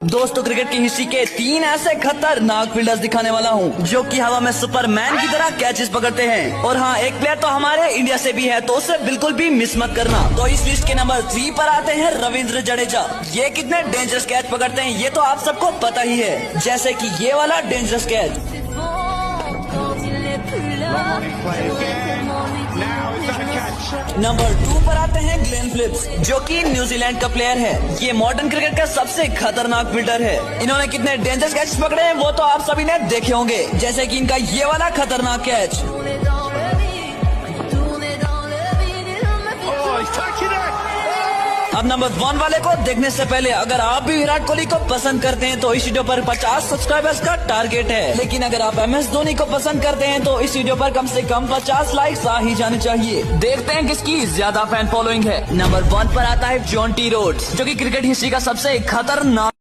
दोस्तों, क्रिकेट की हिस्ट्री के 3 ऐसे खतरनाक फील्डर्स दिखाने वाला हूँ जो कि हवा में सुपरमैन की तरह कैचेस पकड़ते हैं। और हाँ, एक प्लेयर तो हमारे इंडिया से भी है, तो उसे बिल्कुल भी मिस मत करना। तो इस लिस्ट के नंबर 3 पर आते हैं रविंद्र जडेजा। ये कितने डेंजरस कैच पकड़ते हैं ये तो आप सबको पता ही है, जैसे कि ये वाला डेंजरस कैच। नंबर 2 पर आते हैं ग्लेन फिलिप्स, जो कि न्यूजीलैंड का प्लेयर है। ये मॉडर्न क्रिकेट का सबसे खतरनाक फील्डर है। इन्होंने कितने डेंजरस कैच पकड़े हैं वो तो आप सभी ने देखे होंगे, जैसे कि इनका ये वाला खतरनाक कैच। अब नंबर 1 वाले को देखने से पहले अगर आप भी विराट कोहली को पसंद करते हैं तो इस वीडियो पर 50 सब्सक्राइबर्स का टारगेट है। लेकिन अगर आप MS धोनी को पसंद करते हैं तो इस वीडियो पर कम से कम 50 लाइक्स आ ही जाने चाहिए। देखते हैं किसकी ज्यादा फैन फॉलोइंग है। नंबर 1 पर आता है जॉन टी रोड्स, जो कि क्रिकेट हिस्ट्री का सबसे खतरनाक